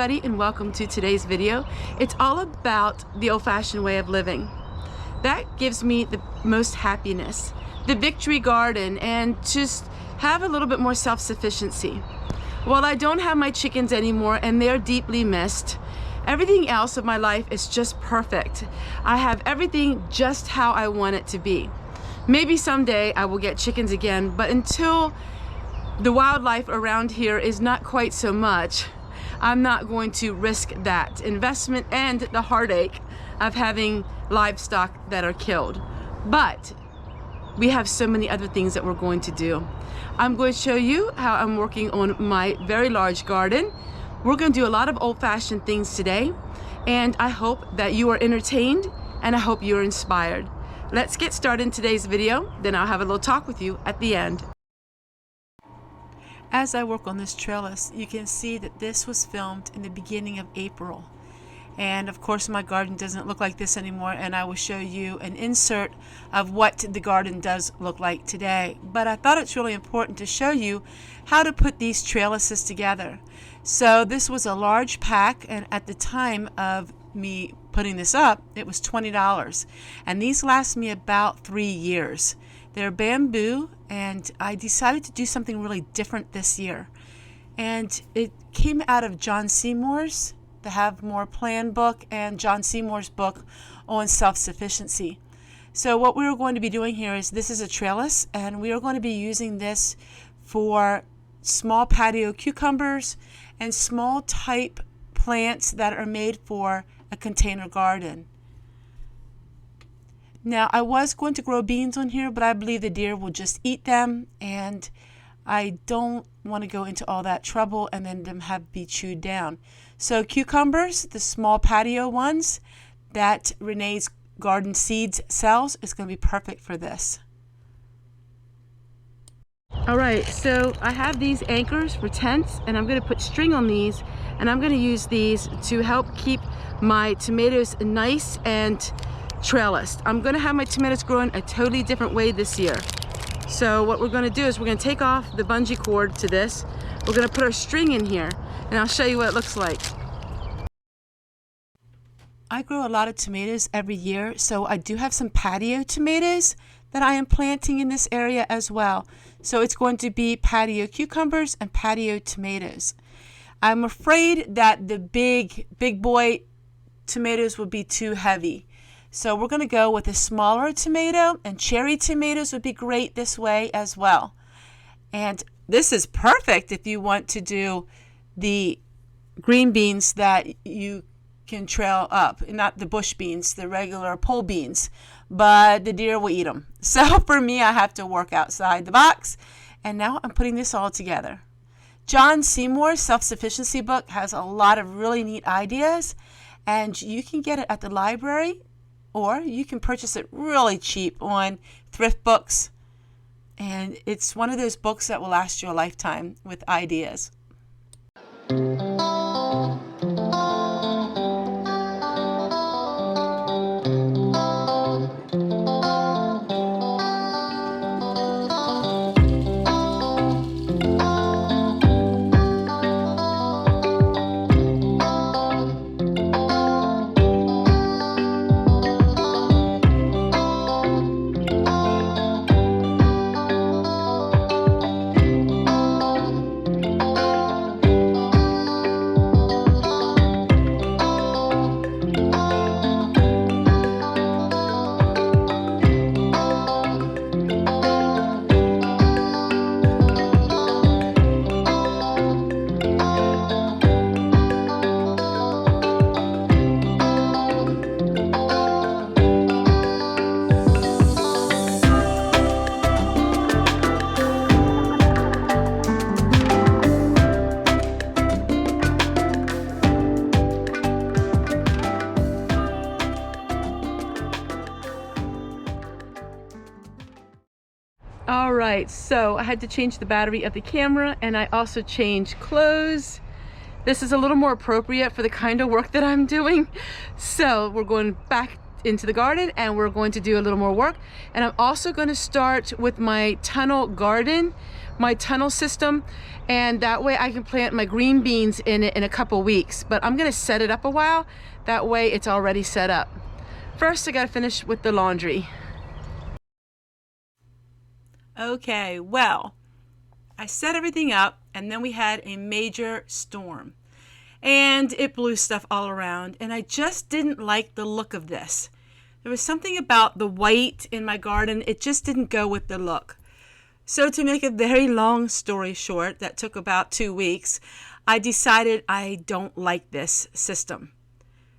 Everybody, and welcome to today's video. It's all about the old-fashioned way of living. That gives me the most happiness, the victory garden, and just have a little bit more self-sufficiency. While I don't have my chickens anymore and they're deeply missed, everything else of my life is just perfect. I have everything just how I want it to be. Maybe someday I will get chickens again, but until the wildlife around here is not quite so much, I'm not going to risk that investment and the heartache of having livestock that are killed. But we have so many other things that we're going to do. I'm going to show you how I'm working on my very large garden. We're going to do a lot of old-fashioned things today, and I hope that you are entertained and I hope you're inspired. Let's get started in today's video, then I'll have a little talk with you at the end. As I work on this trellis, you can see that this was filmed in the beginning of April. And of course my garden doesn't look like this anymore, and I will show you an insert of what the garden does look like today. But I thought it's really important to show you how to put these trellises together. So this was a large pack, and at the time of me putting this up, it was $20. And these last me about 3 years. They're bamboo, and I decided to do something really different this year. And it came out of John Seymour's The Have More Plan book and John Seymour's book on self-sufficiency. So what we're going to be doing here is, this is a trellis, and we are going to be using this for small patio cucumbers and small type plants that are made for a container garden. Now, I was going to grow beans on here, but I believe the deer will just eat them, and I don't want to go into all that trouble and then them have be chewed down. So cucumbers, the small patio ones that Renee's Garden Seeds sells, is going to be perfect for this. Alright, so I have these anchors for tents, and I'm going to put string on these, and I'm going to use these to help keep my tomatoes nice and trellised. I'm going to have my tomatoes growing a totally different way this year. So what we're going to do is we're going to take off the bungee cord to this. We're going to put our string in here, and I'll show you what it looks like. I grow a lot of tomatoes every year, so I do have some patio tomatoes that I am planting in this area as well. So it's going to be patio cucumbers and patio tomatoes. I'm afraid that the big boy tomatoes would be too heavy. So we're going to go with a smaller tomato, and cherry tomatoes would be great this way as well. And this is perfect if you want to do the green beans that you can trail up, not the bush beans, the regular pole beans, but the deer will eat them. So for me, I have to work outside the box, and now I'm putting this all together. John Seymour's Self-Sufficiency book has a lot of really neat ideas, and you can get it at the library, or you can purchase it really cheap on thrift books. And it's one of those books that will last you a lifetime with ideas. Alright, so I had to change the battery of the camera, and I also changed clothes. This is a little more appropriate for the kind of work that I'm doing. So we're going back into the garden and we're going to do a little more work. And I'm also going to start with my tunnel garden my tunnel system, and that way I can plant my green beans in it in a couple weeks. But I'm gonna set it up a while, that way it's already set up. First, I gotta finish with the laundry. Okay, well, I set everything up, and then we had a major storm. And it blew stuff all around, and I just didn't like the look of this. There was something about the white in my garden, it just didn't go with the look. So to make a very long story short, that took about 2 weeks, I decided I don't like this system.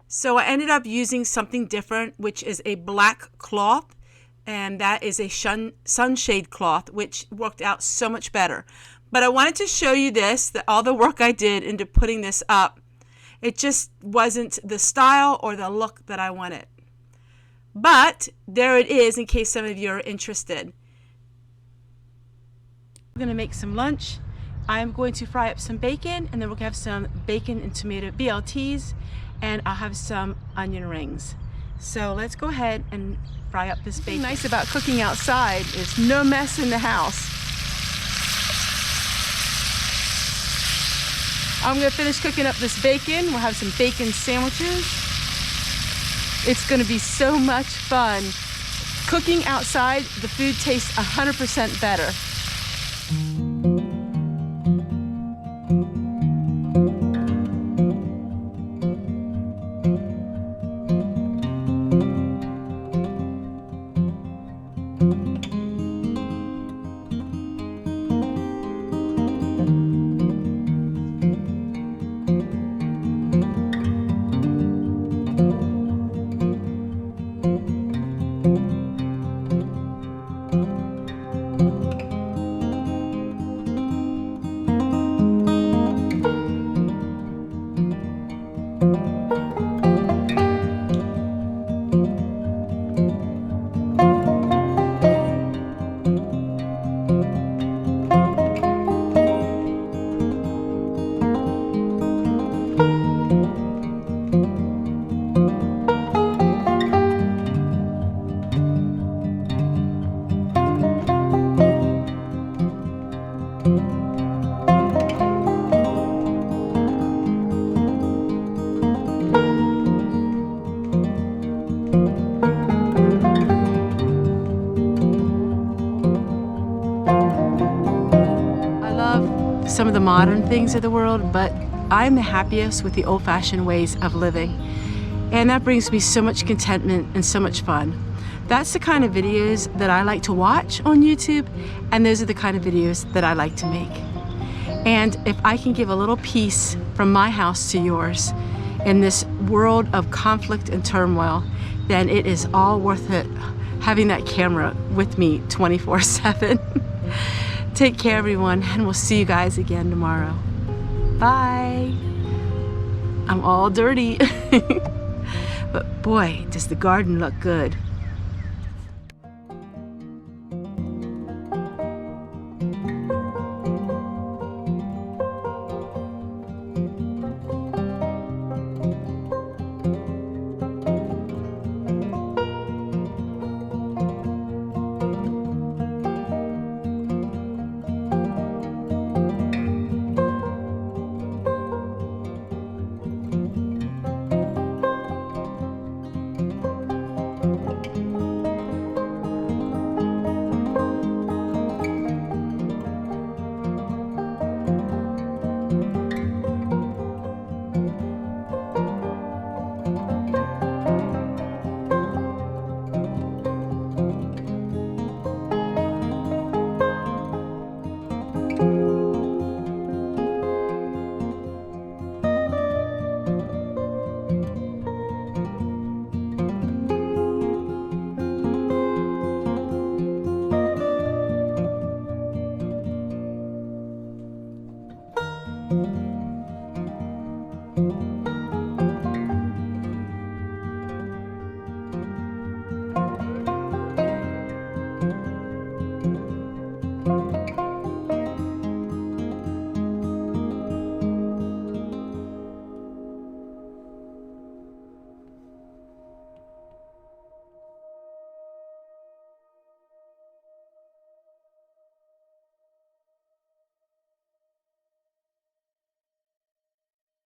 So I ended up using something different, which is a black cloth, and that is a sunshade cloth, which worked out so much better. But I wanted to show you this, that all the work I did into putting this up, it just wasn't the style or the look that I wanted. But there it is, in case some of you are interested. I'm going to make some lunch. I'm going to fry up some bacon, and then we're going to have some bacon and tomato BLTs, and I'll have some onion rings. So let's go ahead and fry up this bacon. What's nice about cooking outside is no mess in the house. I'm going to finish cooking up this bacon. We'll have some bacon sandwiches. It's going to be so much fun. Cooking outside, the food tastes 100% better. Some of the modern things of the world, but I'm the happiest with the old-fashioned ways of living, and that brings me so much contentment and so much fun. That's the kind of videos that I like to watch on YouTube, and those are the kind of videos that I like to make. And if I can give a little piece from my house to yours in this world of conflict and turmoil, then it is all worth it having that camera with me 24/7. Take care, everyone, and we'll see you guys again tomorrow. Bye. I'm all dirty. But boy, does the garden look good.